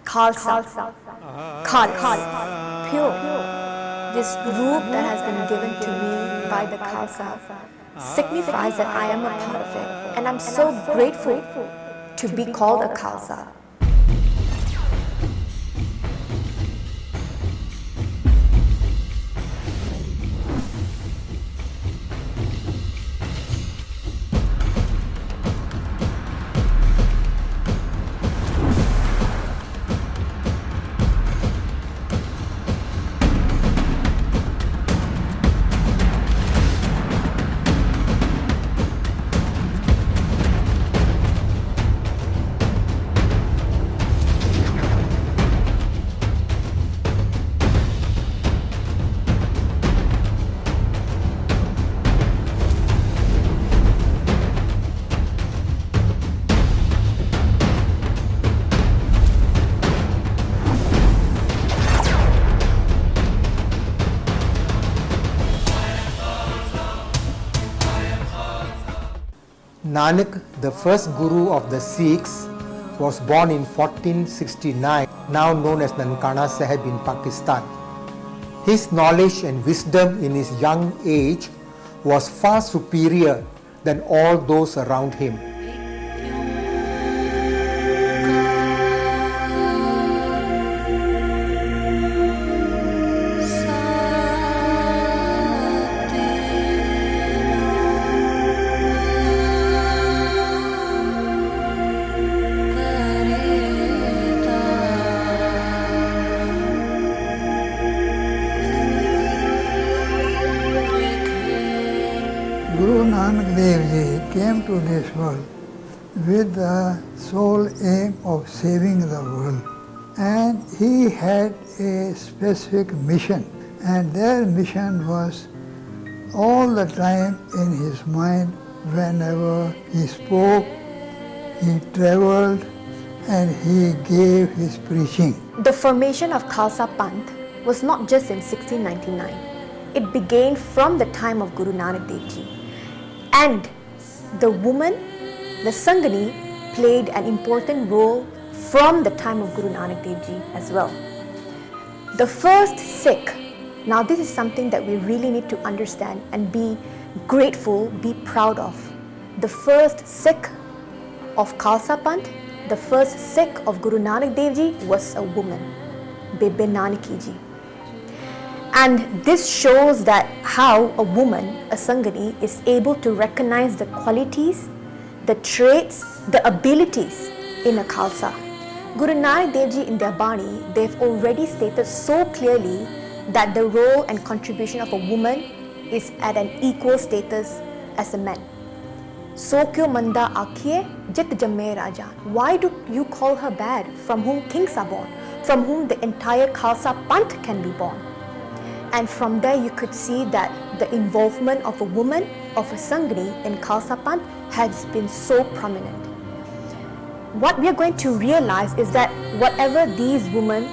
Khalsa. Khals. Pure. This roop that has been given to me by the Khalsa signifies that I am a part of it. And I'm so grateful to be called a Khalsa. Nanak, the first Guru of the Sikhs, was born in 1469, now known as Nankana Sahib in Pakistan. His knowledge and wisdom in his young age was far superior than all those around him. Guru Nanak Dev Ji came to this world with the sole aim of saving the world, and he had a specific mission, and their mission was all the time in his mind. Whenever he spoke, he traveled, and he gave his preaching. The formation of Khalsa Panth was not just in 1699. It began from the time of Guru Nanak Dev Ji. And the woman, the Sangani, played an important role from the time of Guru Nanak Dev Ji as well. The first Sikh, now this is something that we really need to understand and be grateful, be proud of. The first Sikh of Khalsa Panth, the first Sikh of Guru Nanak Dev Ji was a woman, Bibi Nanaki Ji. And this shows that how a woman, a Sangani, is able to recognize the qualities, the traits, the abilities in a Khalsa. Guru Nanak Dev Ji in their Bani, they've already stated so clearly that the role and contribution of a woman is at an equal status as a man. So kyo manda akhiye jit jamme raja. Why do you call her bad? From whom kings are born, from whom the entire Khalsa Panth can be born. And from there you could see that the involvement of a woman, of a Sangani in Khalsa Panth has been so prominent. What we are going to realize is that whatever these women,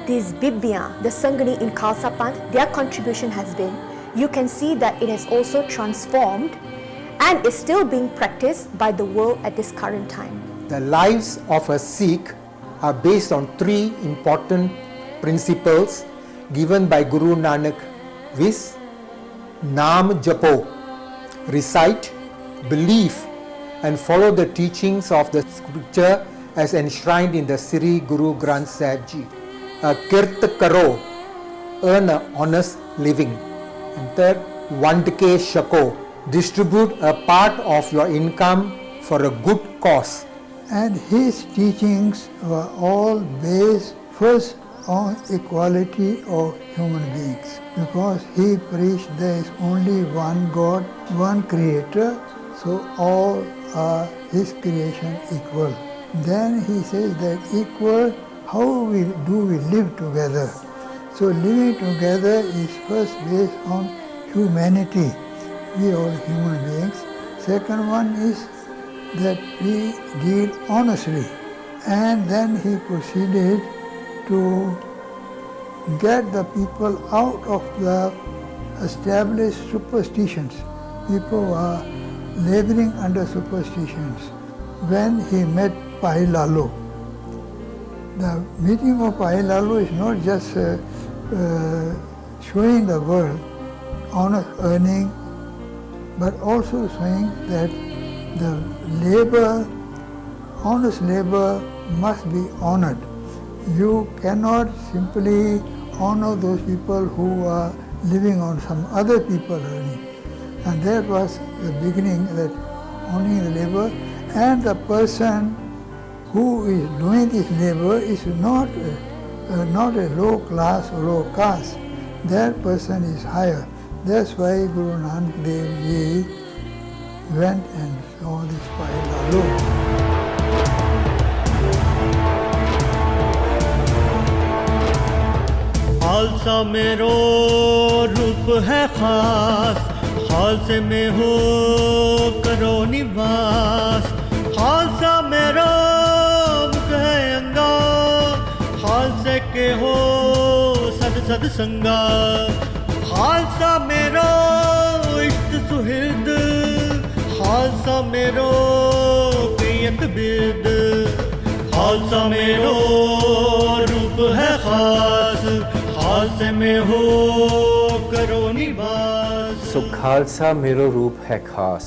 these Bibiyan, the Sangani in Khalsa Panth, their contribution has been, you can see that it has also transformed and is still being practiced by the world at this current time. The lives of a Sikh are based on three important principles given by Guru Nanak, viz. Naam Japo, recite, believe and follow the teachings of the scripture as enshrined in the Sri Guru Granth Sahib Ji. Kirt Karo, earn an honest living. And third, Vandke Shako, distribute a part of your income for a good cause. And his teachings were all based first on equality of human beings, because he preached there is only one God, one creator, so all are his creation equal. Then he says that equal, how do we live together? So living together is first based on humanity, we all human beings. Second one is that we deal honestly. And then he proceeded to get the people out of the established superstitions. People are laboring under superstitions. When he met Pai Lalo, The meaning of Ahilalu is not just showing the world honest earning, but also showing that the labor, honest labor must be honored. You cannot simply honor those people who are living on some other people earning. And that was the beginning, that honoring the labor, and the person who is doing this labor is not a low class or low caste. That person is higher. That's why Guru Nanak Dev Ji went and saw this Ahilalu. Khalsa मेरो रूप है खास, खालसे में हो करो निवास। खालसा मेरो मुख है अंगा, खालसे के हो सद सद संगा। खालसा मेरो इष्ट सुहृद, खालसा मेरो प्रियत बिद। खालसा मेरो रूप है खास, खालसे में हो करो निवास। सो खालसा मेरो रूप है खास,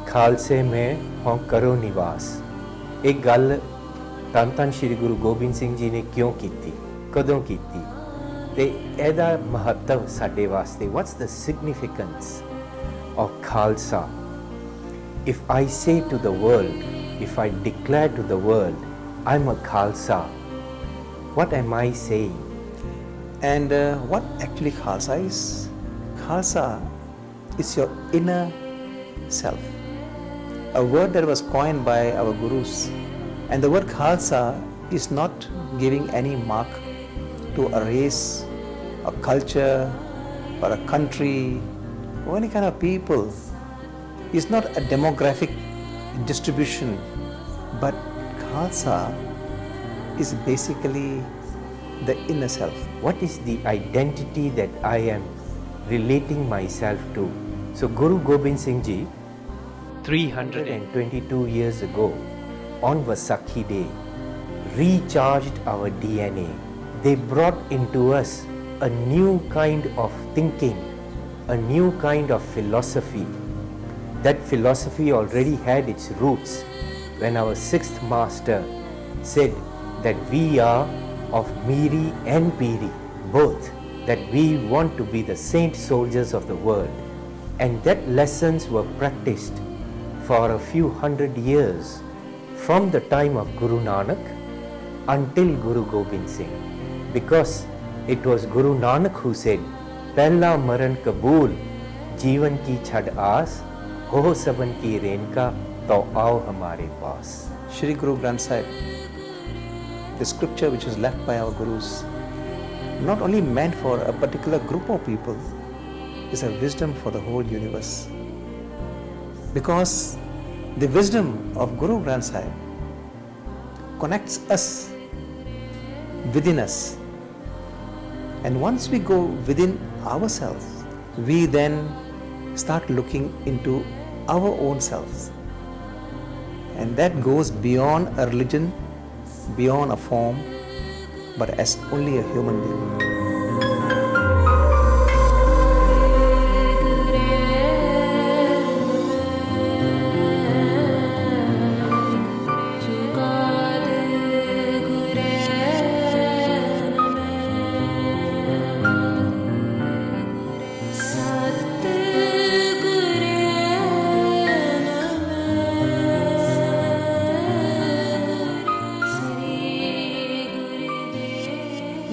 खालसे में हो करो निवास। एक गल ਧੰਨ ਧੰਨ ਸ਼੍ਰੀ ਗੁਰੂ ਗੋਬਿੰਦ ਸਿੰਘ ਜੀ ਨੇ ਕਿਉਂ ਕੀਤੀ, ਕਦੋਂ ਕੀਤੀ ਤੇ ਇਹਦਾ ਮਹੱਤਵ ਸਾਡੇ ਵਾਸਤੇ, what's the significance of Khalsa? If I say to the world, if I declare to the world, I'm a Khalsa, what am I saying? And what actually Khalsa is? Khalsa is your inner self, a word that was coined by our gurus. And the word Khalsa is not giving any mark to a race, a culture, or a country, or any kind of people. It's not a demographic distribution, but Khalsa is basically the inner self. What is the identity that I am relating myself to? So Guru Gobind Singh Ji, 322 years ago, on Vaisakhi Day, recharged our DNA. They brought into us a new kind of thinking, a new kind of philosophy. That philosophy already had its roots when our sixth master said that we are of Miri and Piri, both, that we want to be the saint soldiers of the world. And that lessons were practiced for a few hundred years, from the time of Guru Nanak until Guru Gobind Singh, because it was Guru Nanak who said, "Pehla maran kabool, जीवन की छड़ आस, हो सबन की रेनका, तो आओ हमारे पास." Shri Guru Granth Sahib, the scripture which was left by our gurus, not only meant for a particular group of people, is a wisdom for the whole universe. Because the wisdom of Guru Granth Sahib connects us within us, and once we go within ourselves, we then start looking into our own selves, and that goes beyond a religion, beyond a form, but as only a human being.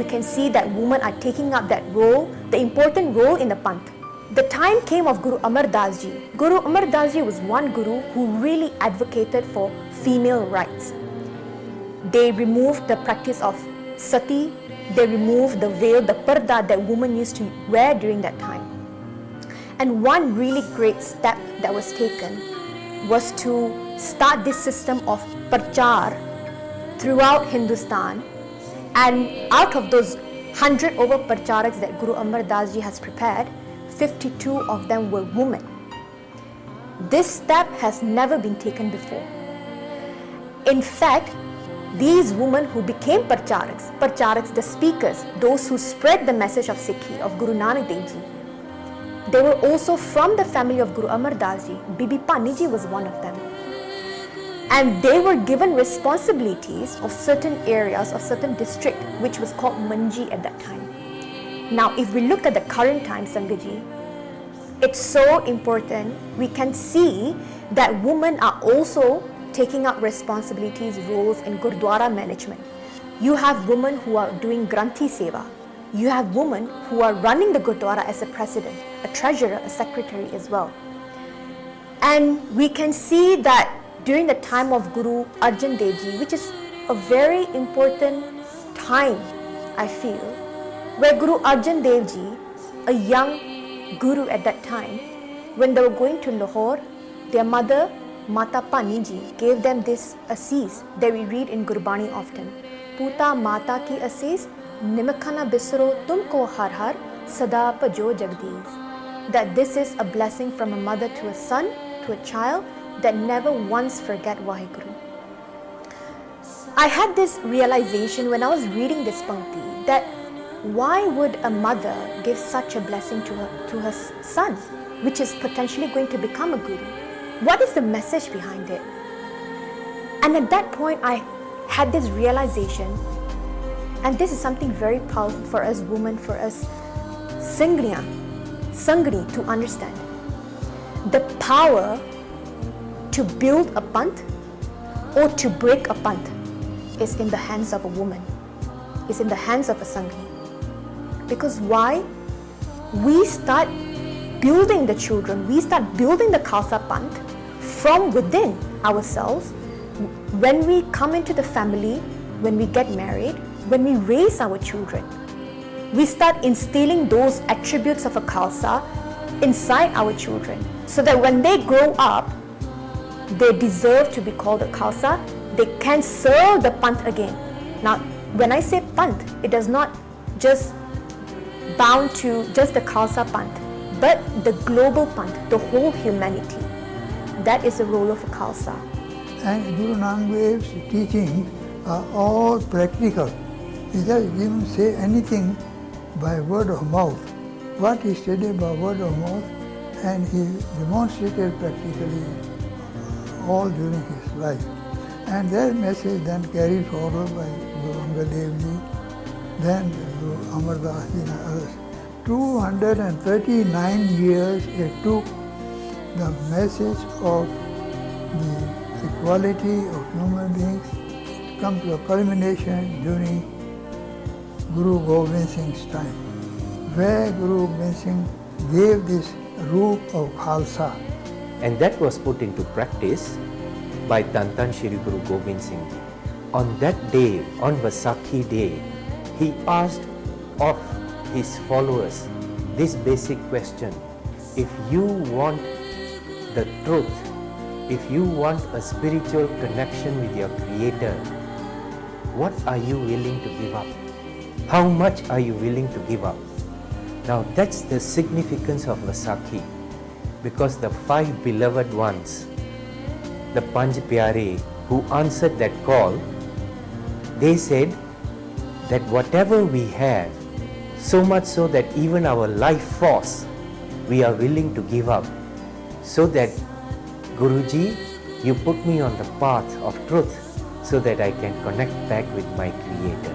We can see that women are taking up that role, the important role in the Panth. The time came of Guru Amar Das Ji. Guru Amar Das Ji was one guru who really advocated for female rights. They removed the practice of sati, they removed the veil, the parda that women used to wear during that time. And one really great step that was taken was to start this system of prachar throughout Hindustan. And out of those 100 over pracharaks that Guru Amar Das Ji has prepared, 52 of them were women. This step has never been taken before. In fact, these women who became Pracharaks, the speakers, those who spread the message of Sikhi, of Guru Nanak Dev Ji, they were also from the family of Guru Amar Das Ji. Bibi Pani Ji was one of them. And they were given responsibilities of certain areas, of certain district, which was called Manji at that time. Now, if we look at the current time, Sangaji, it's so important. We can see that women are also taking up responsibilities, roles in Gurdwara management. You have women who are doing Granthi Seva. You have women who are running the Gurdwara as a president, a treasurer, a secretary as well. And we can see that during the time of Guru Arjan Dev Ji, which is a very important time, I feel, where Guru Arjan Dev Ji, a young guru at that time, when they were going to Lahore, their mother, Mata Pani Ji, gave them this assis that we read in Gurbani often. Puta Mata ki assis, Nimakhana Bisro Tumko Har Har, Sada Pajo Jagdish. That this is a blessing from a mother to a son, to a child, that never once forget Waheguru. I had this realization when I was reading this Pankti, that why would a mother give such a blessing to her son, which is potentially going to become a guru? What is the message behind it? And at that point, I had this realization, and this is something very powerful for us women, for us Sangri to understand. The power to build a pant or to break a pant is in the hands of a woman, is in the hands of a Sanghi. Because why? We start building the children, we start building the Khalsa Pant from within ourselves. When we come into the family, when we get married, when we raise our children, we start instilling those attributes of a Khalsa inside our children, so that when they grow up, they deserve to be called a Khalsa. They can serve the Pant again. Now, when I say Pant, it does not just bound to just the Khalsa Pant, but the global Pant, the whole humanity. That is the role of a Khalsa. And Guru Nanak Dev's teachings are all practical. He didn't say anything by word of mouth. What he studied by word of mouth, and he demonstrated practically all during his life. And that message then carried forward by Guru Angad Dev Ji, then Guru Amar Das Ji and others. 239 years it took the message of the equality of human beings to come to a culmination during Guru Gobind Singh's time, where Guru Gobind Singh gave this root of Khalsa. And that was put into practice by Tan Tan Shri Guru Gobind Singh Ji. On that day, on Vaisakhi day, he asked of his followers this basic question: if you want the truth, if you want a spiritual connection with your Creator, what are you willing to give up? How much are you willing to give up? Now that's the significance of Vaisakhi, because the five beloved ones, the Panj Pyare who answered that call, they said that whatever we have, so much so that even our life force, we are willing to give up, so that Guruji, you put me on the path of truth so that I can connect back with my Creator.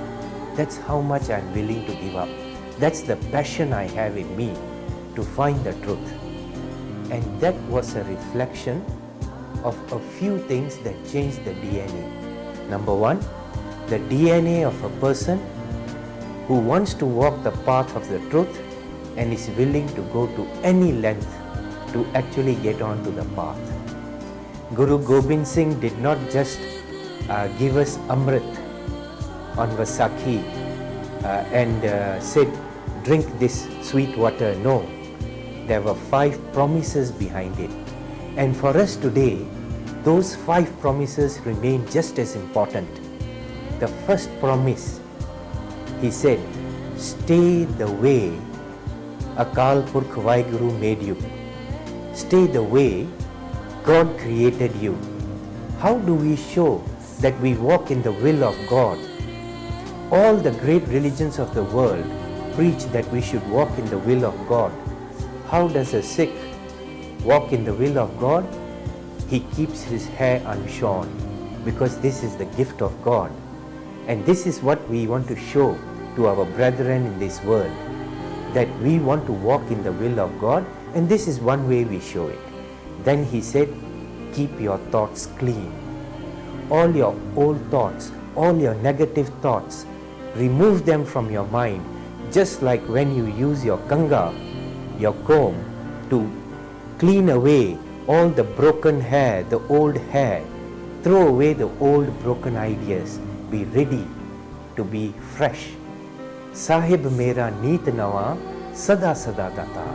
That's how much I am willing to give up. That's the passion I have in me to find the truth. And that was a reflection of a few things that changed the DNA. Number one, the DNA of a person who wants to walk the path of the truth and is willing to go to any length to actually get onto the path. Guru Gobind Singh did not just give us Amrit on Vaisakhi and said, drink this sweet water. No, there were 5 promises behind it. And for us today, those 5 promises remain just as important. The first promise, he said, stay the way Akal Purkh Vaheguru made you. Stay the way God created you. How do we show that we walk in the will of God. All the great religions of the world preach that we should walk in the will of God. How does a Sikh walk in the will of God? He keeps his hair unshorn, because this is the gift of God. And this is what we want to show to our brethren in this world, that we want to walk in the will of God, and this is one way we show it. Then he said, keep your thoughts clean. All your old thoughts, all your negative thoughts, remove them from your mind, just like when you use your kanga, your comb, to clean away all the broken hair, the old hair. Throw away the old broken ideas. Be ready to be fresh. Sahib mera neet nawa, sada sada data.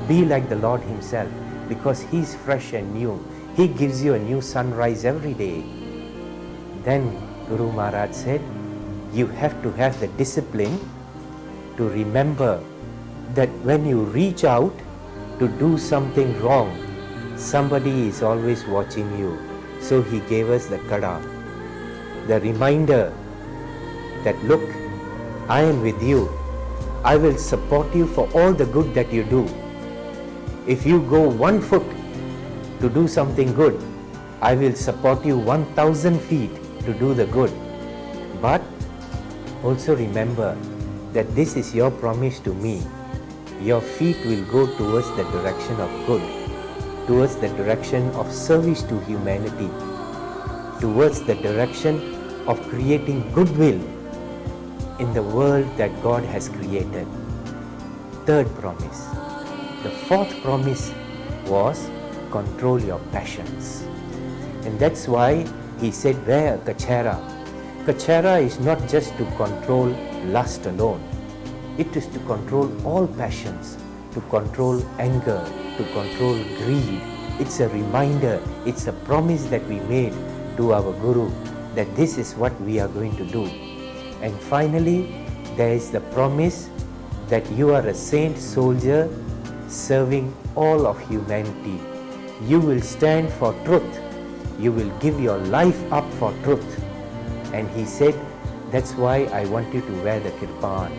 Be like the Lord Himself, because He's fresh and new. He gives you a new sunrise every day. Then Guru Maharaj said, you have to have the discipline to remember that when you reach out to do something wrong, somebody is always watching you. So he gave us the kada, the reminder that look, I am with you. I will support you for all the good that you do. If you go 1 foot to do something good, I will support you 1,000 feet to do the good. But also remember that this is your promise to me. Your feet will go towards the direction of good, towards the direction of service to humanity, towards the direction of creating goodwill in the world that God has created. Third promise. The fourth promise was control your passions. And that's why he said, wear a kachara. Kachara is not just to control lust alone. It is to control all passions, to control anger, to control greed. It's a reminder, it's a promise that we made to our Guru that this is what we are going to do. And finally, there is the promise that you are a saint soldier serving all of humanity. You will stand for truth. You will give your life up for truth. And he said, that's why I want you to wear the kirpan.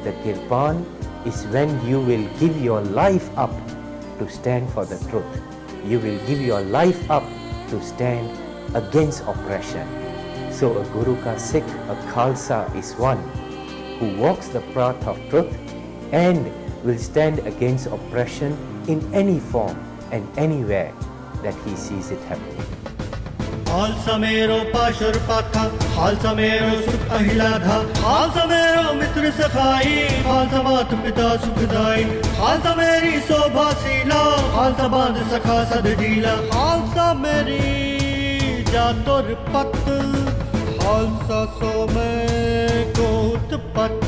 The kirpan is when you will give your life up to stand for the truth. You will give your life up to stand against oppression. So a Guru ka Sikh, a Khalsa is one who walks the path of truth and will stand against oppression in any form and anywhere that he sees it happening. Khalsa मेरो पाशुर पाखा खालसा मेरो सुख अहिलाधा खालसा मेरो मित्र सखाई खालसा मात पिता सुखदाई खालसा मेरी शोभा सीला खालसा बांध सखा सद ढीला खालसा मेरी जातुर पत खालसा सो मैं कोत पत.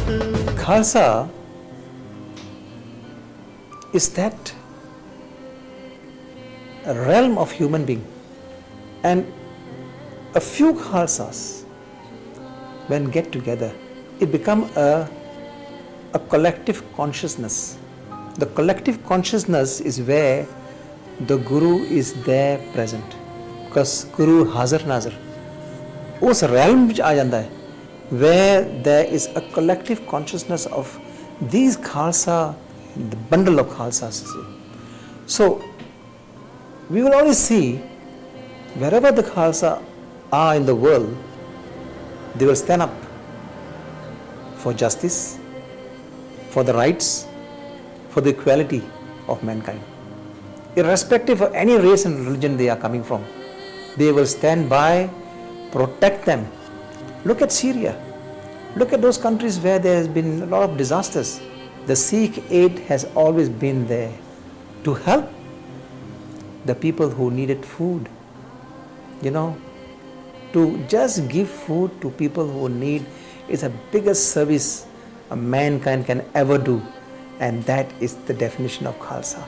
Khalsa is that realm of human being, and a few Khalsas, when get together, it become a collective consciousness. The collective consciousness is where the Guru is there present, because Guru Hazar Nazar उस realm which आ जाता है, where there is a collective consciousness of these Khalsa, the bundle of Khalsas. So we will always see wherever the Khalsa are in the world, they will stand up for justice, for the rights, for the equality of mankind. Irrespective of any race and religion they are coming from, they will stand by, protect them. Look at Syria. Look at those countries where there has been a lot of disasters. The Sikh aid has always been there to help the people who needed food. To just give food to people who need is the biggest service a mankind can ever do, and that is the definition of Khalsa.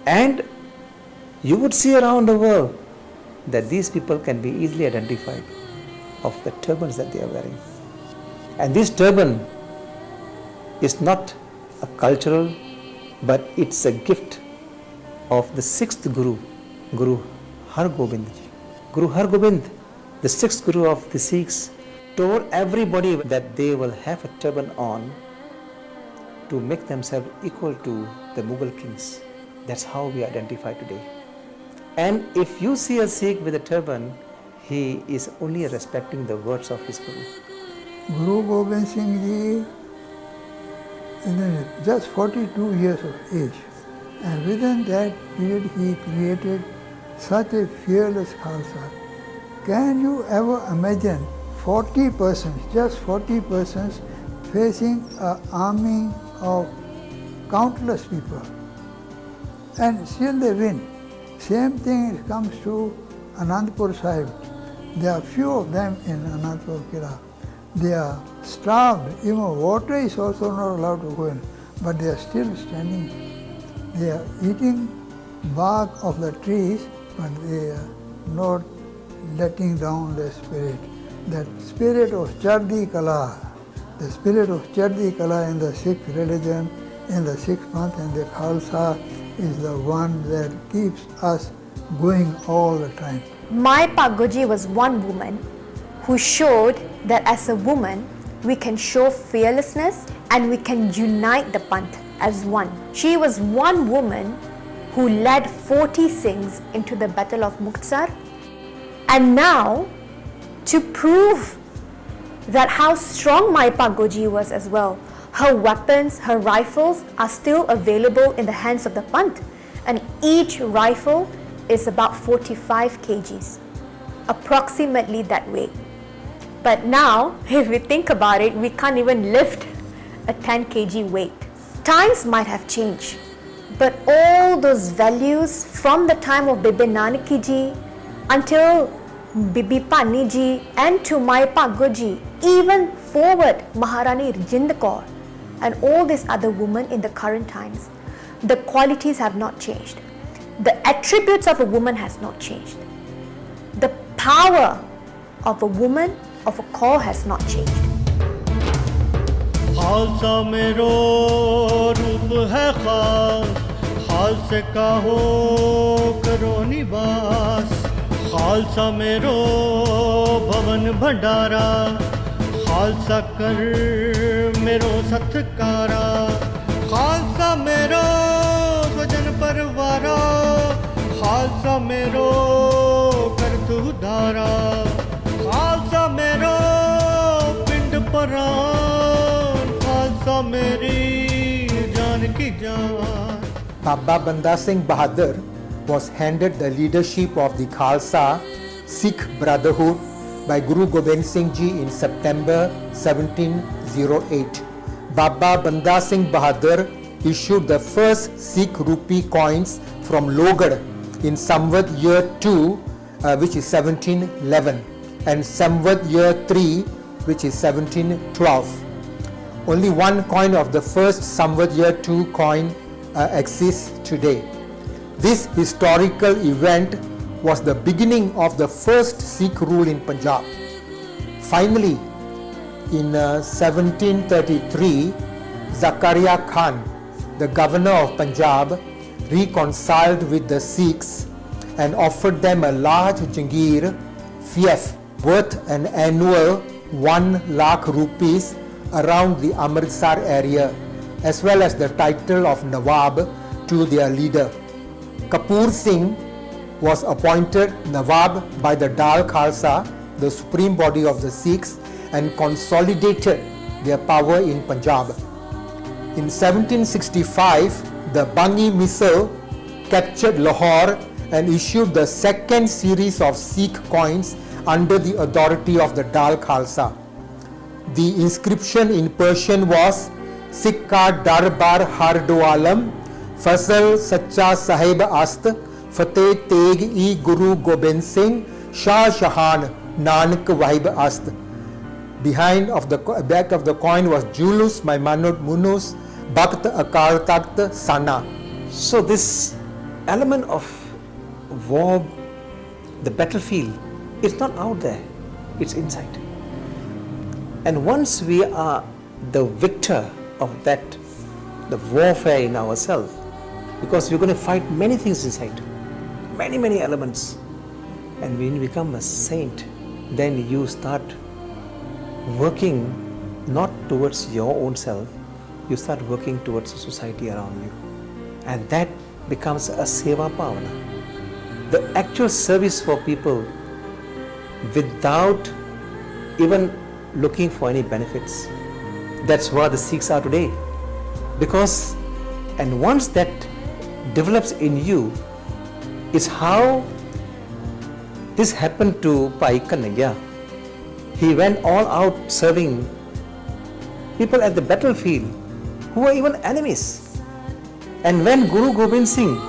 And you would see around the world that these people can be easily identified of the turbans that they are wearing. And this turban is not a cultural, but it's a gift of the sixth Guru, Guru Har Gobind Ji. Guru Har Gobind The sixth Guru of the Sikhs told everybody that they will have a turban on to make themselves equal to the Mughal kings. That's how we identify today. And if you see a Sikh with a turban, he is only respecting the words of his Guru. Guru Gobind Singh Ji is just 42 years of age, and within that period he created such a fearless Khalsa. Can you ever imagine 40 persons, just 40 persons facing an army of countless people, and still they win? Same thing comes to Anandpur Sahib. There are few of them in Anandpur Kila. They are starved, even water is also not allowed to go in, but they are still standing. They are eating bark of the trees, but they are not letting down their spirit. That spirit of Chardi Kala, the spirit of Chardi Kala in the Sikh religion, in the Sikh month and the Khalsa is the one that keeps us going all the time. Mai Pagoji was one woman who showed that as a woman, we can show fearlessness and we can unite the Panth as one. She was one woman who led 40 Singhs into the Battle of Muktsar. And now, to prove that how strong Mai Pagoji was as well, her weapons, her rifles are still available in the hands of the Panth, and each rifle is about 45 kgs, approximately that weight. But now, if we think about it, we can't even lift a 10 kg weight. Times might have changed, but all those values from the time of Bibi Nanaki Ji until Bibi Pani Ji and to Mai Pagoji, even forward Maharani Jind Kaur and all these other women in the current times, the qualities have not changed. The attributes of a woman has not changed. The power of a woman, of a call has not changed. Khalsa मेरो रूप है खास, खालसे का हो करो निवास। खालसा मेरो भवन भंडारा, खालसा कर मेरो सत्कारा। खालसा मेरो स्वजन परवारा, खालसा मेरो कर तू धारा। खालसा मेरो पिंड परान, खालसा मेरी जान की जान। Baba Banda Singh Bahadur was handed the leadership of the Khalsa Sikh Brotherhood by Guru Gobind Singh Ji in September 1708. Baba Banda Singh Bahadur issued the first Sikh rupee coins from Logar in Samvat year 2, which is 1711, and Samvat year 3, which is 1712. Only one coin of the first Samvat year 2 coin exists today. This historical event was the beginning of the first Sikh rule in Punjab. Finally, in 1733, Zakaria Khan, the governor of Punjab, reconciled with the Sikhs and offered them a large Jagir fief worth an annual 1 lakh rupees around the Amritsar area, as well as the title of Nawab to their leader. Kapoor Singh was appointed Nawab by the Dal Khalsa, the supreme body of the Sikhs, and consolidated their power in Punjab. In 1765, the Bangi Misl captured Lahore and issued the second series of Sikh coins under the authority of the Dal Khalsa. The inscription in Persian was Sikka Darbar Har Do Alam, Fasal Sacha Sahib Ast, Fateh Teg-e Guru Gobind Singh, Shah Jahan Nanak Wahib Ast. Behind of the back of the coin was Julus Maimunat Munus Bakt Akal Takht Sana. So this element of war, the battlefield, it's not out there, it's inside. And once we are the victor of that, the warfare in ourselves, because we're going to fight many things inside, many elements, and when we become a saint, then you start working not towards your own self, you start working towards the society around you. And that becomes a seva pavana. The actual service for people without even looking for any benefits. That's what the Sikhs are today. Because, and once that develops in you, is how this happened to Bhai Kanhaiya. He went all out serving people at the battlefield who were even enemies. And when Guru Gobind Singh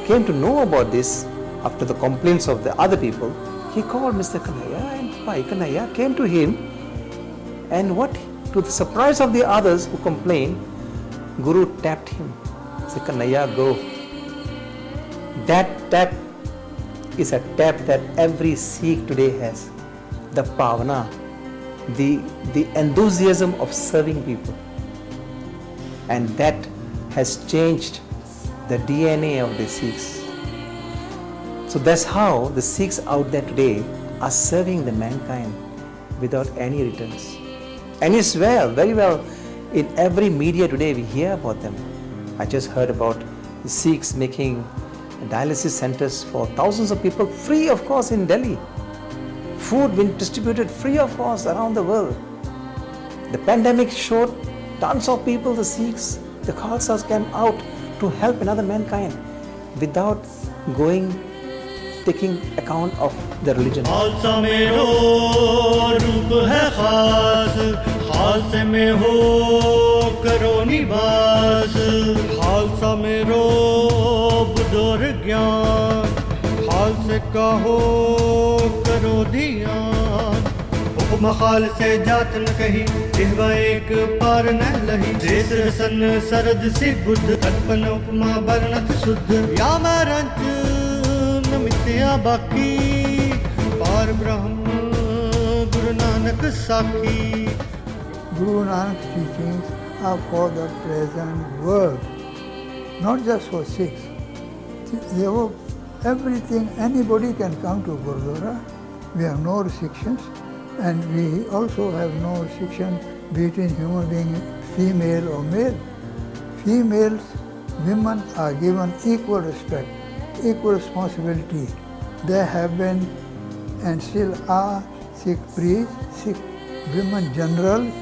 came to know about this after the complaints of the other people, he called Mr. Kanhaiya, and Bhai Kanhaiya came to him, and what, to the surprise of the others who complained, Guru tapped him. Said, Kanhaiya, go. That tap is a tap that every Sikh today has. The pavana, the enthusiasm of serving people. And that has changed the DNA of the Sikhs. So that's how the Sikhs out there today are serving the mankind without any returns. And it's very well, in every media today we hear about them. I just heard about the Sikhs making dialysis centers for thousands of people, free of course in Delhi. Food being distributed free of cost around the world. The pandemic showed tons of people, the Sikhs, the Khalsas came out to help another mankind without taking account of the religion. Khalsa मेरो रूप है खास, खालसे में हो करो निवास। खालसा मेरो बुद्धोर ज्ञान, खालसे का हो करो ध्यान। हुक्म खालसे जात न कही, जिह्वा एक पार न लही। देश रसन सरद सी बुद्ध, कल्पन उपमा वर्णत शुद्ध। या मैं रंच मित्या बाकी, पार ब्रह्म गुरु नानक साखी। Guru Nanak's teachings are for the present world, not just for Sikhs. Everything, anybody can come to Gurdwara. We have no restrictions, and we also have no restriction between human being, female or male. Females, women are given equal respect, equal responsibility. There have been and still are Sikh priests, Sikh women generals.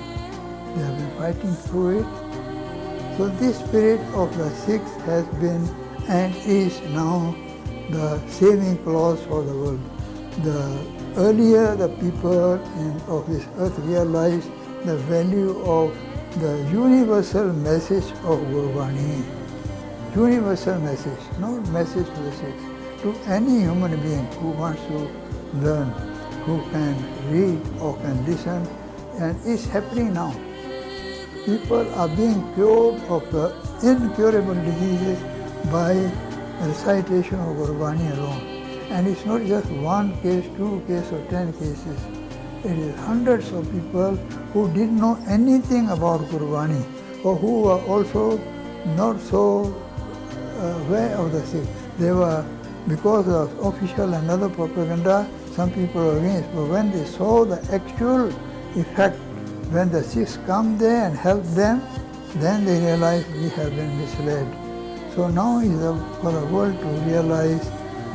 They have been fighting through it. So this spirit of the Sikhs has been and is now the saving clause for the world. The earlier the people of this earth realized the value of the universal message of Gurbani. Universal message, not message to the Sikhs, to any human being who wants to learn, who can read or can listen, and it's happening now. People are being cured of the incurable diseases by recitation of Gurbani alone. And it's not just one case, 2 cases or 10 cases. It is hundreds of people who didn't know anything about Gurbani or who were also not so aware of the Sikh. They were, because of official and other propaganda, some people were against. But when they saw the actual effect, when the Sikhs come there and help them, then they realize we have been misled. So now is for the world to realize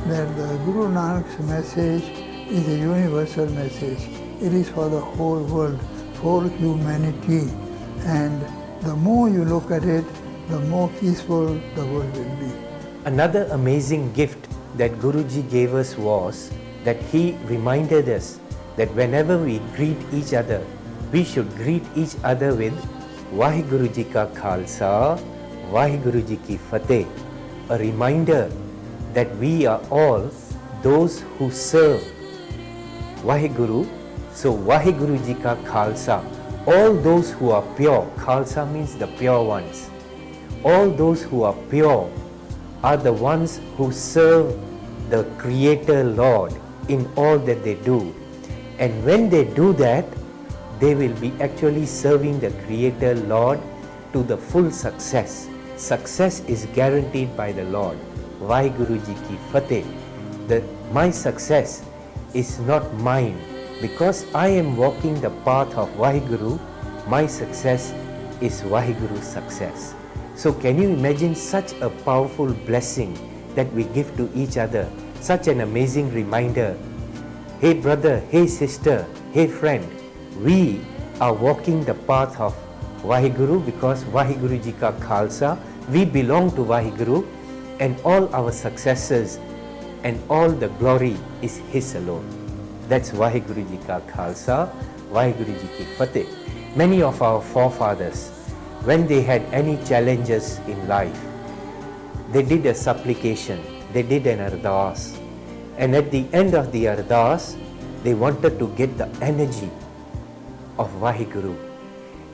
that the Guru Nanak's message is a universal message. It is for the whole world, for humanity. And the more you look at it, the more peaceful the world will be. Another amazing gift that Guruji gave us was that he reminded us that whenever we greet each other, we should greet each other with Vaheguru Ji Ka Khalsa, Vaheguru Ji Ki Fateh, a reminder that we are all those who serve Vaheguru. So Vaheguru Ji Ka Khalsa, all those who are pure, Khalsa means the pure ones. All those who are pure are the ones who serve the Creator Lord in all that they do. And when they do that, they will be actually serving the Creator Lord to the full success. Success is guaranteed by the Lord. Vaheguru Ji Ki Fateh. My success is not mine. Because I am walking the path of Vaheguru, my success is Vaheguru's success. So can you imagine such a powerful blessing that we give to each other? Such an amazing reminder. Hey brother, hey sister, hey friend, we are walking the path of Vaheguru because Vaheguru Ji Ka Khalsa, we belong to Vaheguru, and all our successes and all the glory is His alone. That's Vaheguru Ji Ka Khalsa, Vaheguru Ji Ki Fateh. Many of our forefathers, when they had any challenges in life, they did a supplication, they did an ardas, and at the end of the ardas, they wanted to get the energy of Vaheguru,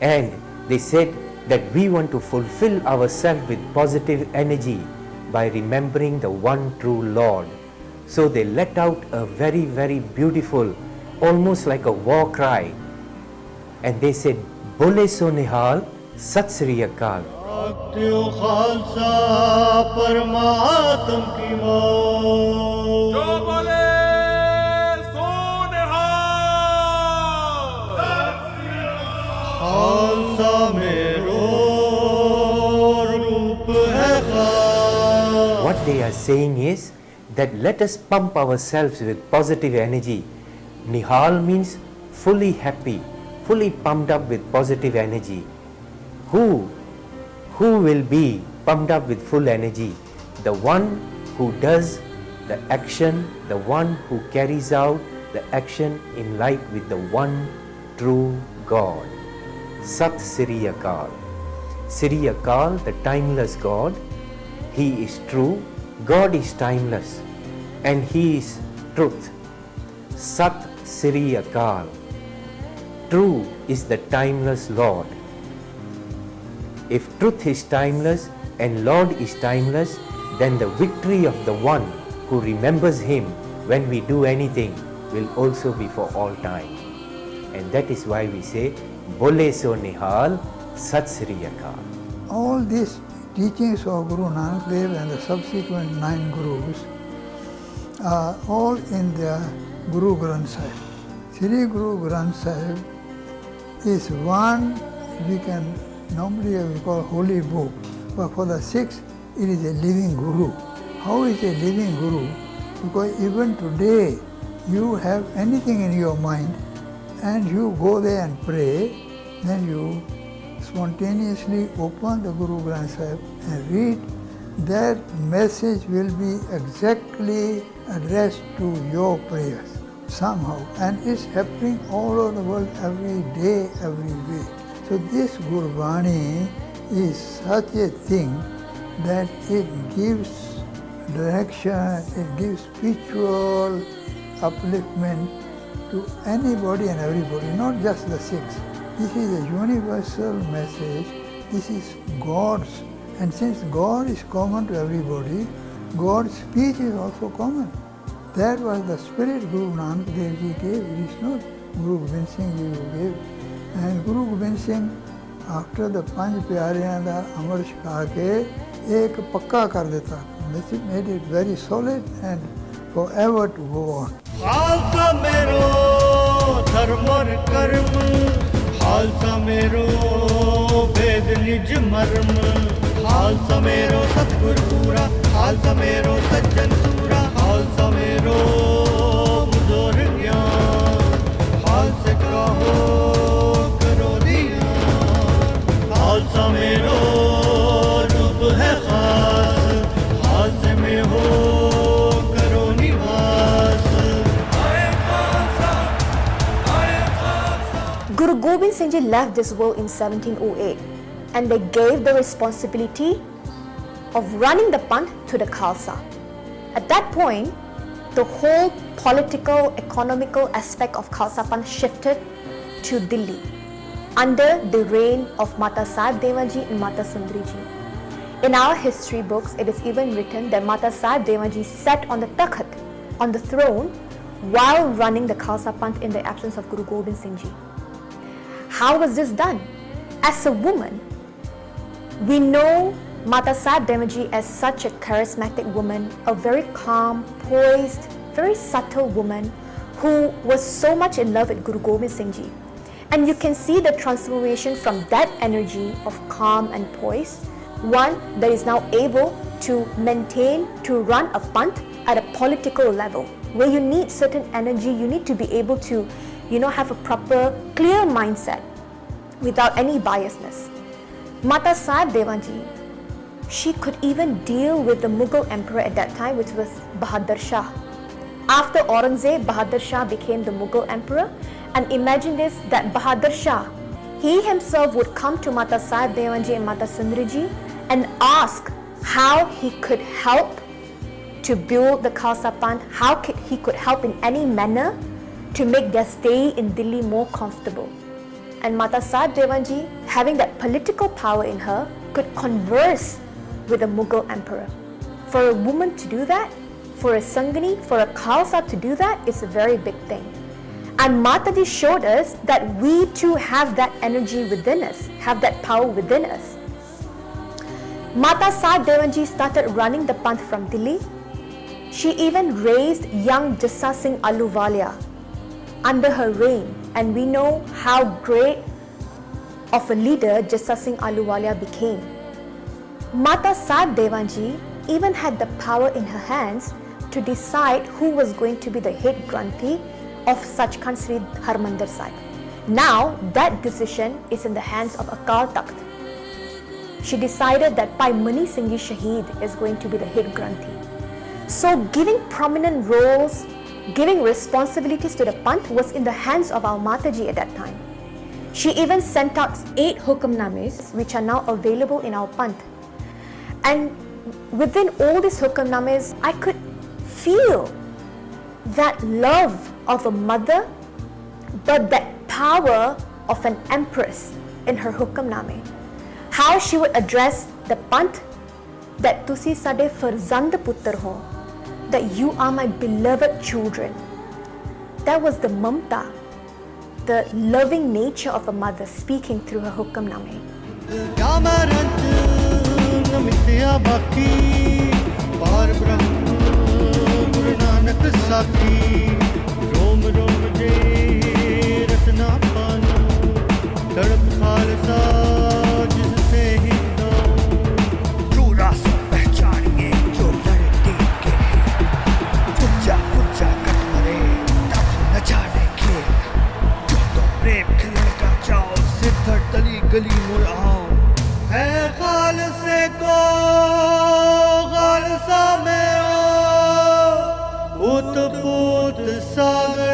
and they said that we want to fulfill ourselves with positive energy by remembering the one true Lord. So they let out a very, very beautiful, almost like a war cry, and they said, Bole so nihal, Sat Sri Akal. Bhaktyo Khalsa Parmatam Ki Mo. जो बोले सो निहाल। Khalsa मेरो रूप है खास. What they are saying is that let us pump ourselves with positive energy. Nihal means fully happy, fully pumped up with positive energy. Who will be pumped up with full energy? The one who does the action, the one who carries out the action in life with the one true God. Sat Sri Akal. Sri Akal, the timeless God, He is true, God is timeless, and He is truth. Sat Sri Akal. True is the timeless Lord. If truth is timeless and Lord is timeless, then the victory of the one who remembers Him when we do anything will also be for all time. And that is why we say, Bole so nihal, Sat Sri Akal. All these teachings of Guru Nanak Dev and the subsequent 9 Gurus are all in the Guru Granth Sahib. Sri Guru Granth Sahib is one we can normally we call holy book, but for the Sikhs it is a living Guru. How is a living Guru? Because even today you have anything in your mind and you go there and pray, then you spontaneously open the Guru Granth Sahib and read, that message will be exactly addressed to your prayers somehow, and it's happening all over the world every day, every week. So this Gurbani is such a thing that it gives direction, it gives spiritual upliftment to anybody and everybody, not just the Sikhs. This is a universal message. This is God's. And since God is common to everybody, God's speech is also common. That was the spirit Guru Nanak Dev Ji gave. It is not Guru Gobind Singh Ji who gave. And Guru Gobind Singh, after the Panj Pyariyan da Amar Shikha ke, ek pakka kar deta. This made it very solid and forever to go on. Khalsa mero dharm aur karm, Khalsa mero ved nij marm, Khalsa mero satgur pura, Khalsa mero sajjan sura, Khalsa mero muzor gyan, Khalsa ka ho karo diya, Khalsa mero roop hai khas, Khalsa mein ho karo nivas. Guru Gobind Singh Ji left this world in 1708, and they gave the responsibility of running the Panth to the Khalsa. At that point, the whole political, economical aspect of Khalsa Panth shifted to Delhi under the reign of Mata Sahib Dewa Ji and Mata Sundari Ji. In our history books, it is even written that Mata Sahib Dewa Ji sat on the takhat, on the throne, while running the Khalsa Panth in the absence of Guru Gobind Singh Ji. How was this done? As a woman, we know Mata Sahib Dewa Ji as such a charismatic woman, a very calm, poised, very subtle woman who was so much in love with Guru Gobind Singh Ji. And you can see the transformation from that energy of calm and poise, one that is now able to maintain, to run a panth at a political level, where you need certain energy, you need to be able to, have a proper, clear mindset without any biasness. Mata Sahib Devanji, she could even deal with the Mughal emperor at that time, which was Bahadur Shah. After Aurangzeb, Bahadur Shah became the Mughal emperor. And imagine this, that Bahadur Shah, he himself would come to Mata Sahib Devanji and Mata Sundari and ask how he could help to build the Khalsa Panth, how he could help in any manner to make their stay in Delhi more comfortable. And Mata Sahib Devanji, having that political power in her, could converse with a Mughal emperor. For a woman to do that, for a Sangani, for a Khalsa to do that, is a very big thing. And Mataji showed us that we too have that energy within us, have that power within us. Mata Sahib Devanji started running the Panth from Delhi. She even raised young Jassa Singh Ahluwalia under her reign, and we know how great of a leader Jassa Singh Ahluwalia became. Mata Sahib Devanji even had the power in her hands to decide who was going to be the head Granthi of Sachkhand Sri Harmandir Sahib. Now that decision is in the hands of Akal Takht. She decided that Bhai Mani Singh Ji Shaheed is going to be the head Granthi. So giving prominent roles, giving responsibilities to the Panth was in the hands of our Mataji at that time. She even sent out 8 Hukamnames which are now available in our Panth. And within all these Hukamnames, I could feel that love of a mother, but that power of an empress in her Hukamname. How she would address the Panth, that Tusi Sade Farzand Puttar ho, that you are my beloved children. That was the mamta, the loving nature of a mother speaking through her Hukamname. गली मुड़ आओ है खालसे को खालसा में उत पुत सागर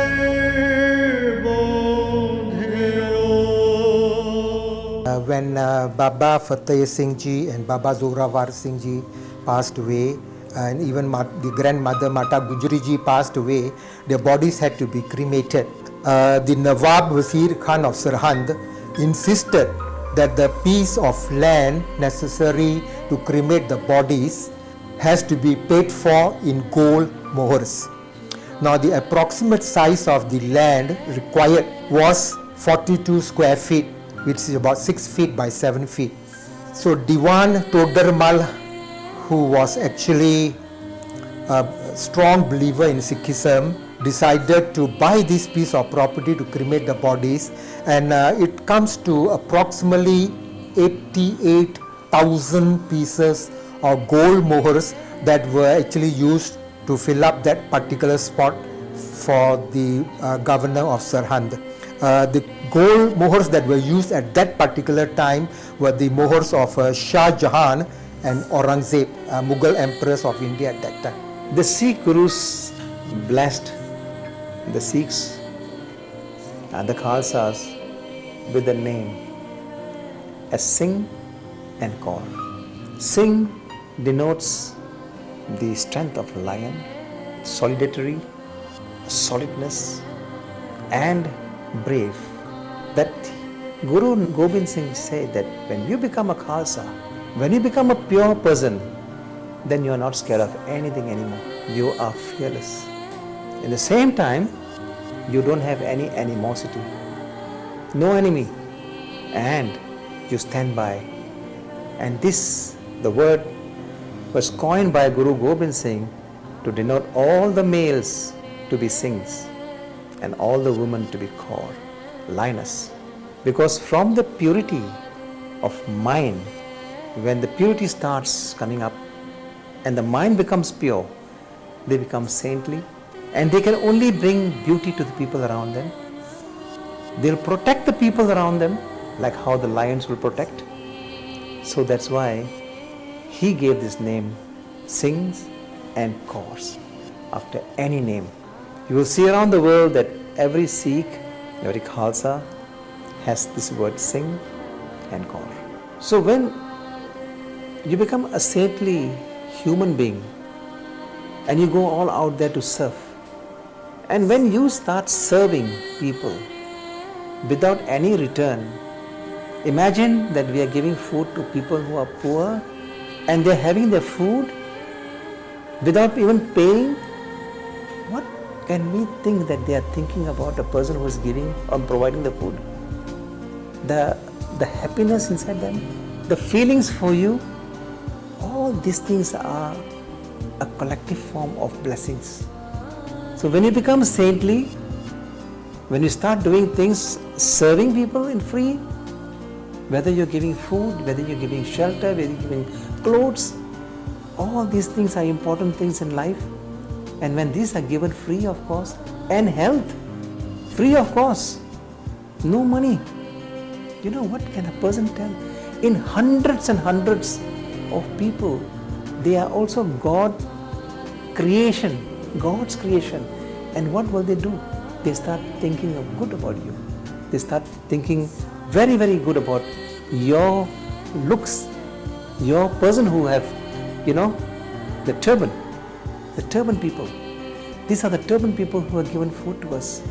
When Baba Fateh Singh Ji and Baba Zorawar Singh Ji passed away, and even the grandmother Mata Gujri Ji passed away, their bodies had to be cremated. The Nawab Wazir Khan of Sirhind insisted that the piece of land necessary to cremate the bodies has to be paid for in gold mohurs. Now the approximate size of the land required was 42 square feet, which is about 6 feet by 7 feet. So Diwan Todarmal, who was actually a strong believer in Sikhism, decided to buy this piece of property to cremate the bodies, and it comes to approximately 88,000 pieces of gold mohurs that were actually used to fill up that particular spot for the governor of Sirhind. The gold mohurs that were used at that particular time were the mohurs of Shah Jahan and Aurangzeb, Mughal emperors of India at that time. The Sikh Gurus blessed the Sikhs and the Khalsas with the name as Singh and Kaur. Singh denotes the strength of a lion, solidarity, solidness, and brave. That Guru Gobind Singh said that when you become a Khalsa, when you become a pure person, then you are not scared of anything anymore. You are fearless. In the same time, you don't have any animosity, no enemy, and you stand by. And this, the word was coined by Guru Gobind Singh to denote all the males to be Singhs. and all the women to be called lioness. Because from the purity of mind, when the purity starts coming up and the mind becomes pure, they become saintly and they can only bring beauty to the people around them. They'll protect the people around them like how the lions will protect. So that's why he gave this name Singhs and Kaurs after any name. You will see around the world that every Sikh, every Khalsa has this word Singh and Kaur. So when you become a saintly human being and you go all out there to serve, and when you start serving people without any return, imagine that we are giving food to people who are poor and they are having their food without even paying. What can we think that they are thinking about a person who is giving or providing the food? The happiness inside them, the feelings for you, all these things are a collective form of blessings. So when you become saintly, when you start doing things, serving people in free, whether you're giving food, whether you're giving shelter, whether you're giving clothes, all these things are important things in life. And when these are given free of cost, and health, free of cost, no money, you know what can a person tell? In hundreds and hundreds of people, they are also God's creation. And what will they do? They start thinking of good about you. They start thinking very, very good about your looks, your person who have, the turban people. These are the turban people who have given food to us.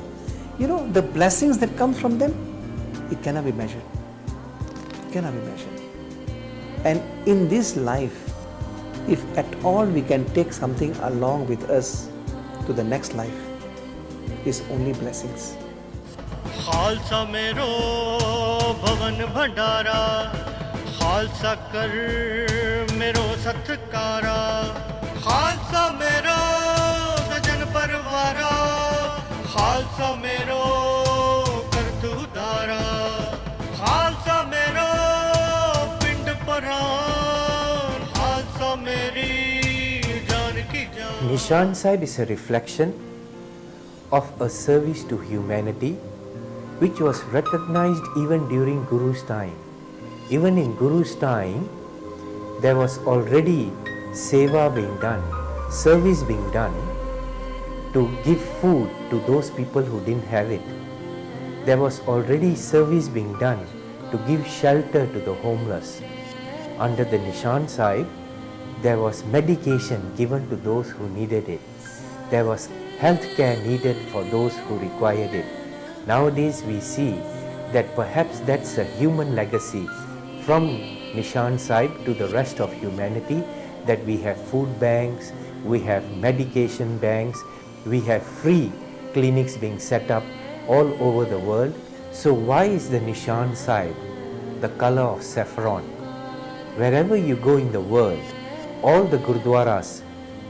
The blessings that come from them, it cannot be measured. It cannot be measured. And in this life, if at all we can take something along with us to the next life, is only blessings. Khalsa मेरो भवन भंडारा, खालसा कर मेरो सत्कारा, खालसा मेरो सजन परवारा, खालसा मेरो करतु धारा, खालसा मेरो पिंड परान, खालसा मेरी जान की जान. Nishan Sahib is a reflection of a service to humanity which was recognized even during Guru's time. Even in Guru's time, there was already seva being done, service being done to give food to those people who didn't have it. There was already service being done to give shelter to the homeless. Under the Nishan Sahib, there was medication given to those who needed it. There was health care needed for those who required it. Nowadays we see that perhaps that's a human legacy from Nishan Sahib to the rest of humanity, that we have food banks, we have medication banks, we have free clinics being set up all over the world. So why is the Nishan Sahib the color of saffron? Wherever you go in the world, all the Gurdwaras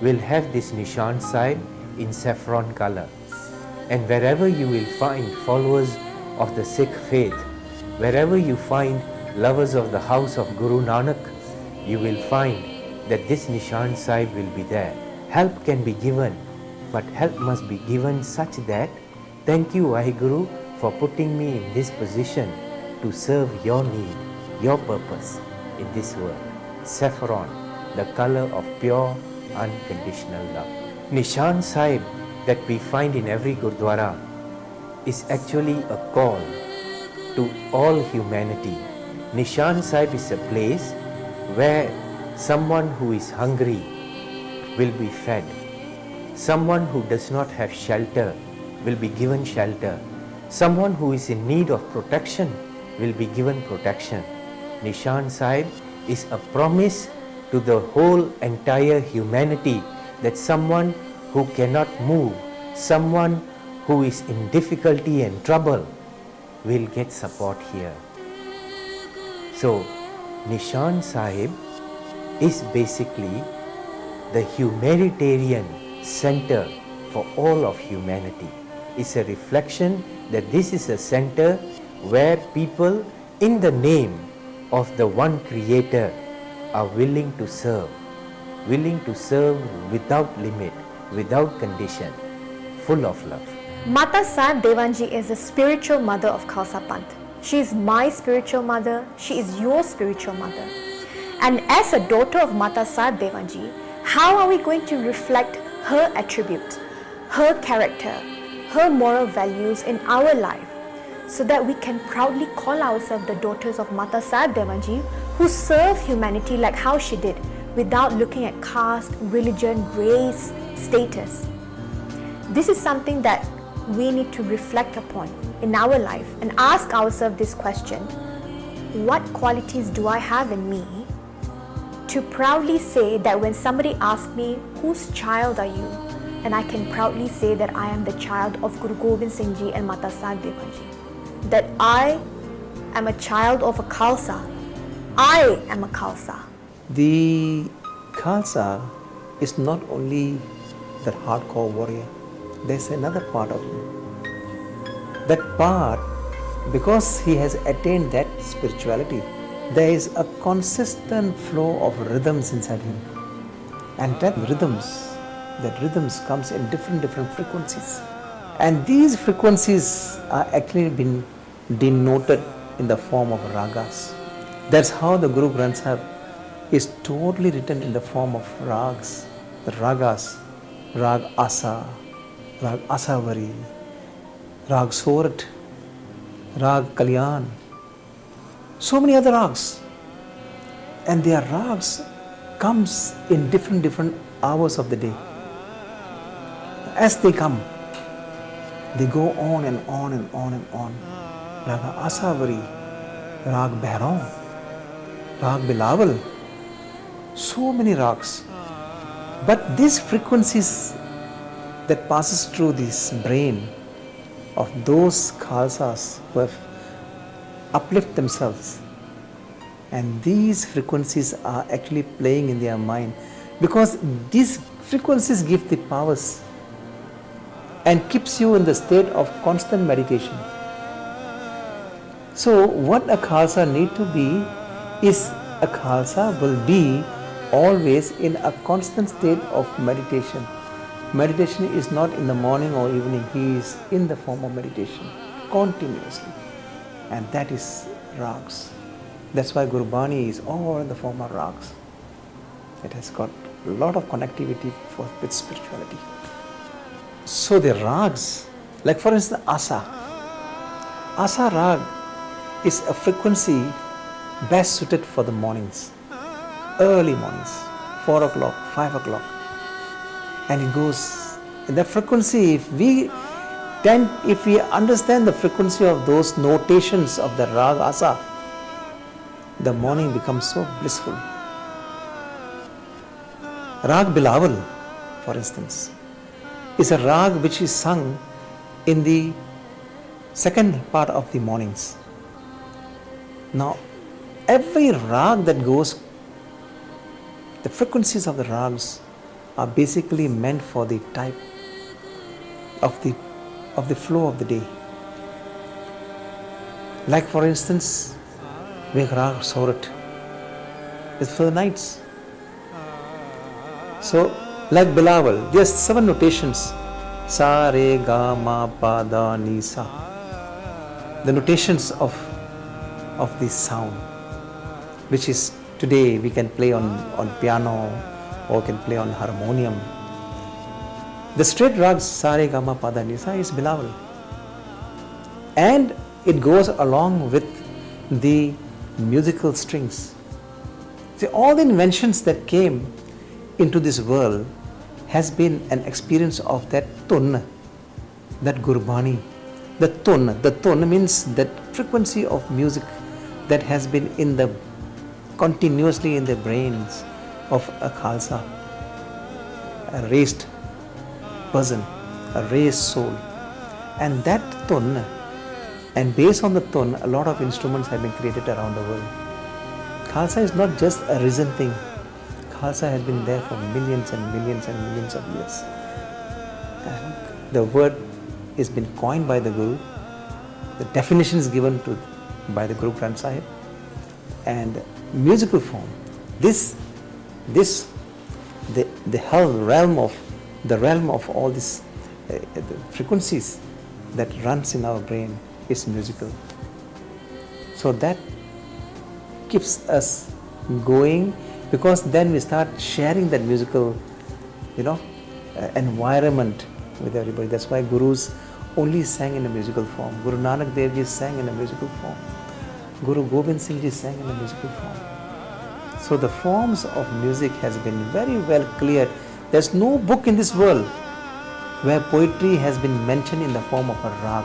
will have this Nishan Sahib in saffron color. And wherever you will find followers of the Sikh faith, wherever you find lovers of the house of Guru Nanak, you will find that this Nishan Sahib will be there. Help can be given, but help must be given such that, thank you Waheguru for putting me in this position to serve your need, your purpose in this world. Saffron, the color of pure, unconditional love. Nishan Sahib that we find in every Gurdwara is actually a call to all humanity. Nishan Sahib is a place where someone who is hungry will be fed. Someone who does not have shelter will be given shelter. Someone who is in need of protection will be given protection. Nishan Sahib is a promise to the whole entire humanity that someone who cannot move, someone who is in difficulty and trouble will get support here. So, Nishan Sahib is basically the humanitarian center for all of humanity. is a reflection that this is a center where people, in the name of the one Creator, are willing to serve without limit, without condition, full of love. Mata Sahib Devanji is the spiritual mother of Khalsa Panth. She is my spiritual mother. She is your spiritual mother. And as a daughter of Mata Sahib Devanji, how are we going to reflect her attributes, her character, her moral values in our life, so that we can proudly call ourselves the daughters of Mata Sahib Devanji, who serve humanity like how she did, without looking at caste, religion, race, status. This is something that we need to reflect upon in our life and ask ourselves this question: what qualities do I have in me to proudly say that when somebody asks me, whose child are you? And I can proudly say that I am the child of Guru Gobind Singh Ji and Mata Sahib Devanji. That I am a child of a Khalsa. I am a Khalsa. The Khalsa is not only that hardcore warrior, there's another part of him. That part, because he has attained that spirituality, there is a consistent flow of rhythms inside him. And that rhythms comes in different frequencies. And these frequencies are actually been denoted in the form of ragas. That's how the Guru Granth Sahib is totally written in the form of rags. The ragas, Rag Asa, Rag Asavari, Rag Sorat, Rag Kalyan, so many other rags. And their rags comes in different hours of the day. As they come, they go on and on and on and on. Raga Asavari, Rag Bhairon, Rag Bilawal, so many rags. But these frequencies that passes through this brain of those Khalsas who have uplift themselves, and these frequencies are actually playing in their mind, because these frequencies give the powers and keeps you in the state of constant meditation. So what a Khalsa need to be is, a Khalsa will be always in a constant state of meditation. Meditation is not in the morning or evening, he is in the form of meditation continuously. And that is rags. That's why Gurbani is all in the form of rags. It has got a lot of connectivity with spirituality. So the rags, like for instance Asa. Asa rag is a frequency best suited for the mornings, early mornings, 4 o'clock, 5 o'clock. And it goes in that frequency. If we understand the frequency of those notations of the rag Asa, the morning becomes so blissful. Rag Bilawal, for instance, is a rag which is sung in the second part of the mornings. Now, every rag that goes, the frequencies of the rags are basically meant for the type of the flow of the day. Like for instance, Rag Sorat is for the nights. So, like Bilawal, there's 7 notations. Sa, Re, Ga, Ma, Pa, Da, Ni, Sa. The notations of this sound, which is today we can play on piano or can play on harmonium. The straight rags Sa, Re, Ga, Ma, Pa, Da, Ni, Sa is Bilawal. And it goes along with the musical strings. See, all the inventions that came into this world has been an experience of that tun, that Gurbani. The tun means that frequency of music that has been continuously in the brains of a Khalsa, a raised person, a raised soul. And that tun, and based on the tun, a lot of instruments have been created around the world. Khalsa is not just a recent thing. Khalsa has been there for millions and millions and millions of years. And the word has been coined by the Guru. The definition is given by the Guru Granth Sahib. And musical form, the whole realm of all these the frequencies that runs in our brain is musical. So that keeps us going, because then we start sharing that musical, environment with everybody. That's why Gurus only sang in a musical form. Guru Nanak Dev Ji sang in a musical form. Guru Gobind Singh Ji sang in a musical form. So the forms of music has been very well cleared. There's no book in this world where poetry has been mentioned in the form of a rag.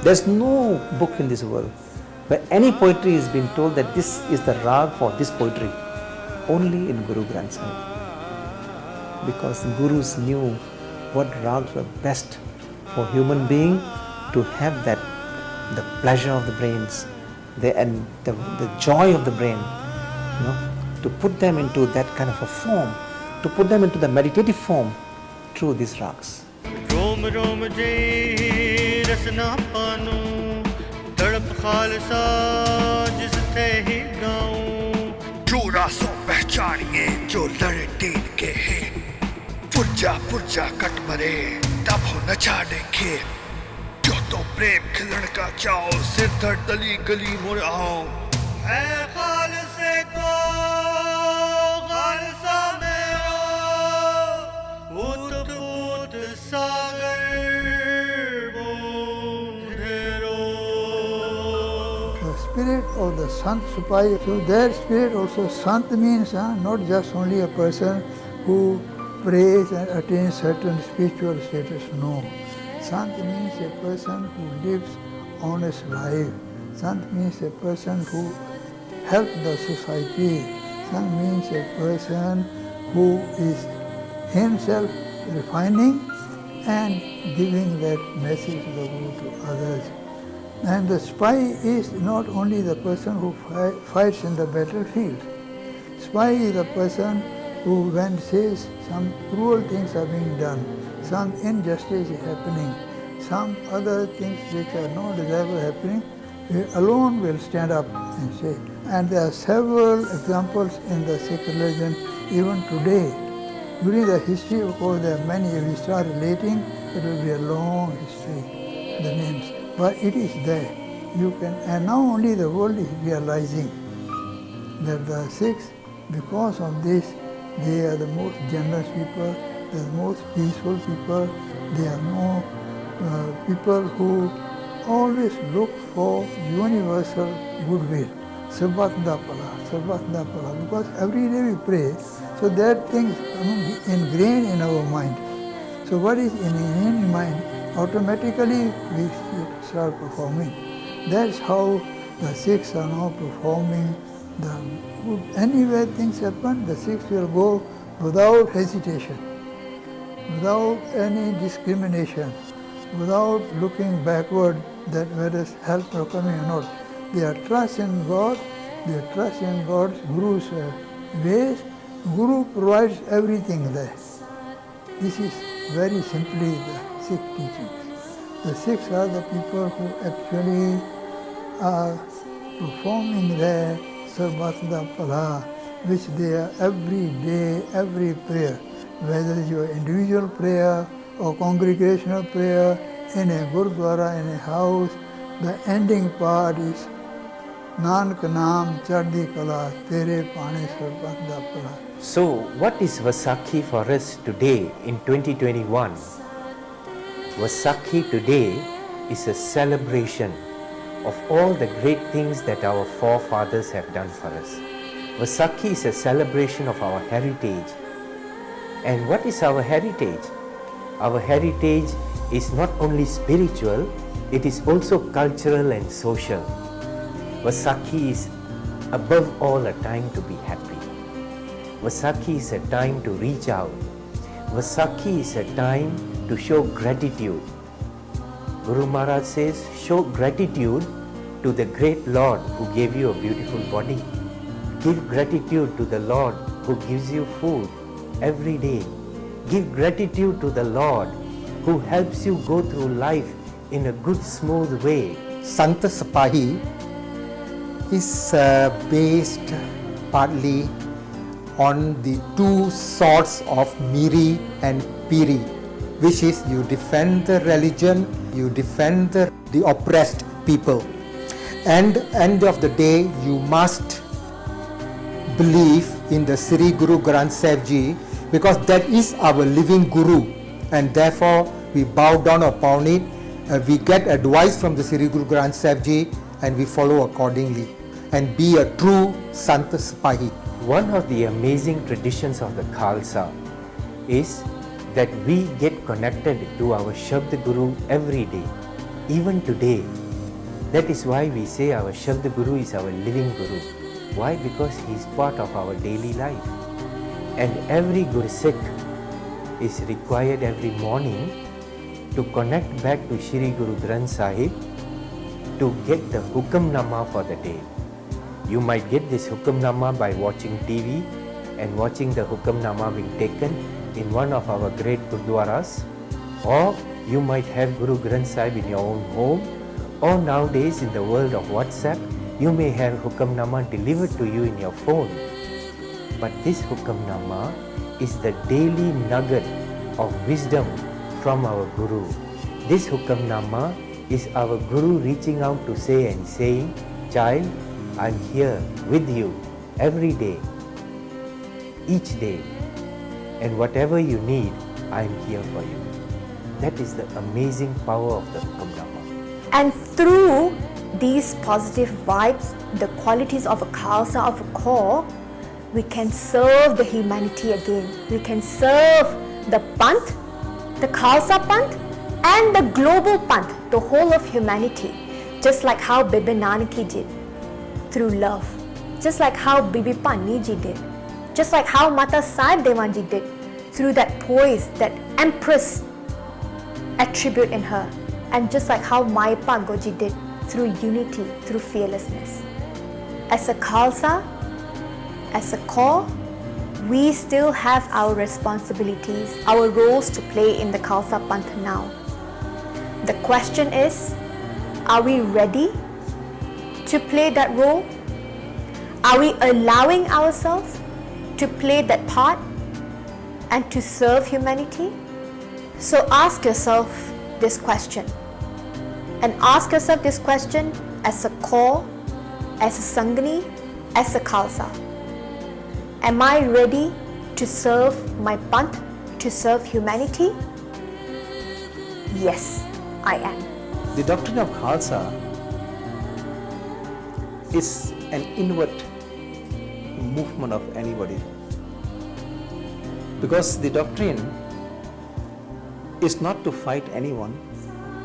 There's no book in this world where any poetry is being told that this is the rag for this poetry. Only in Guru Granth Sahib. Because the Gurus knew what rags were best for human being to have that, the pleasure of the brains, and the joy of the brain, to put them into that kind of a form, to put them into the meditative form through these rags. रोम रोम जे रसना पानो तड़प खालसा जिस थे ही गाऊं जो रासों पहचानिए जो लड़े दीन के हैं पुरजा पुरजा कट मरे तब हो नचाने के जो तो प्रेम खिलण का चाओ सिर धड़ दली गली मुड़ आओ है खालसे को खालसा मेरो उत पूत सागर बूंधेरो The spirit of the Sant Sipahi, so their spirit also, Sant means not just only a person who prays and attains certain spiritual status, no. Sant means a person who lives honest life. Sant means a person who helps the society. Sant means a person who is himself refining and giving that message of the Guru to others. And the spy is not only the person who fights in the battlefield. Spy is the person who, when says some cruel things are being done, some injustice is happening, some other things which are not desirable happening, he alone will stand up and say. And there are several examples in the Sikh religion even today. During the history, of course, there are many. If we start relating, it will be a long history, the names. But it is there. You can, and now only the world is realizing that the Sikhs, because of this, they are the most generous people, they are the most peaceful people, they are no people who always look for universal goodwill. Sarvatna Pala, because every day we pray, so that things ingrained in our mind. So what is in mind, automatically we start performing. That's how the Sikhs are now performing. Anywhere things happen, the Sikhs will go without hesitation, without any discrimination, without looking backward that whether help will come or not. They are trust in God, they trust in God's Guru's ways. Guru provides everything there. This is very simply the Sikh teachings. The Sikhs are the people who actually are performing their Sarvatna Pala, which they are every day, every prayer, whether it's your individual prayer or congregational prayer, in a Gurdwara, in a house, the ending part is Nanak Naam Chardi Kala, Tere Pane Sarvatna Pala. So, what is Vaisakhi for us today in 2021? Vaisakhi today is a celebration of all the great things that our forefathers have done for us. Vaisakhi is a celebration of our heritage. And what is our heritage? Our heritage is not only spiritual, it is also cultural and social. Vaisakhi is above all a time to be happy. Vaisakhi is a time to reach out. Vaisakhi is a time to show gratitude. Guru Maharaj says, show gratitude to the great Lord who gave you a beautiful body. Give gratitude to the Lord who gives you food every day. Give gratitude to the Lord who helps you go through life in a good, smooth way. Sant Sipahi is based partly on the two swords of Miri and Piri, which is you defend the religion, you defend the oppressed people. And end of the day, you must believe in the Sri Guru Granth Sahib Ji, because that is our living Guru, and therefore we bow down upon it. We get advice from the Sri Guru Granth Sahib Ji and we follow accordingly, and be a true Sant Sipahi. One of the amazing traditions of the Khalsa is that we get connected to our Shabd Guru every day, even today. That is why we say our Shabd Guru is our living Guru. Why? Because he is part of our daily life. And every Guru Sikh is required every morning to connect back to Shri Guru Granth Sahib to get the Hukamnama for the day. You might get this Hukamnama by watching TV and watching the Hukamnama being taken in one of our great Gurdwaras, or you might have Guru Granth Sahib in your own home, or nowadays in the world of WhatsApp, you may have Hukamnama delivered to you in your phone. But this Hukamnama is the daily nugget of wisdom from our Guru. This Hukamnama is our Guru reaching out to say and saying, child, I'm here with you every day, each day, and whatever you need, I'm here for you. That is the amazing power of the Hukamnama. And through these positive vibes, the qualities of a Khalsa, of a core, we can serve the humanity again. We can serve the Panth, the Khalsa Panth, and the global Panth, the whole of humanity, just like how Bibi Nanaki did, through love. Just like how Bibi Pani Ji did. Just like how Mata Sahib Devan Ji did, through that poise, that empress attribute in her. And just like how Maipa Goji did, through unity, through fearlessness. As a Khalsa, as a core, we still have our responsibilities, our roles to play in the Khalsa Panth now. The question is, are we ready to play that role? Are we allowing ourselves to play that part and to serve humanity? So ask yourself this question. And ask yourself this question as a core, as a Sangani, as a Khalsa. Am I ready to serve my Panth, to serve humanity? Yes, I am. The doctrine of Khalsa is an inward movement of anybody, because the doctrine is not to fight anyone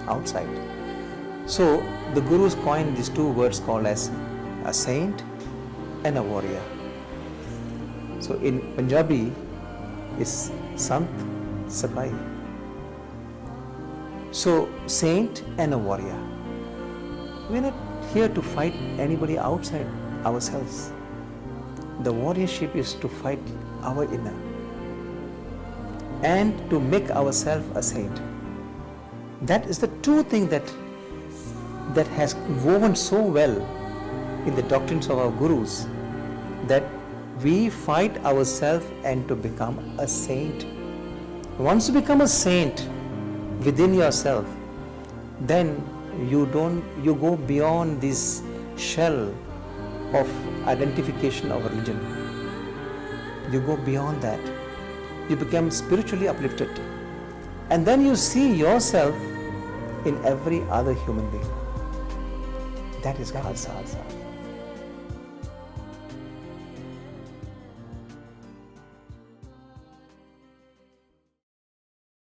outside. So the Gurus coined these two words called as a saint and a warrior. So in Punjabi is Sant Sipahi. So saint and a warrior. We're not here to fight anybody outside ourselves. The warriorship is to fight our inner and to make ourselves a saint. That is the two things that has woven so well in the doctrines of our Gurus, that we fight ourselves and to become a saint. Once you become a saint within yourself, then you go beyond this shell of identification of religion. You go beyond that. You become spiritually uplifted. And then you see yourself in every other human being. That is Khalsa.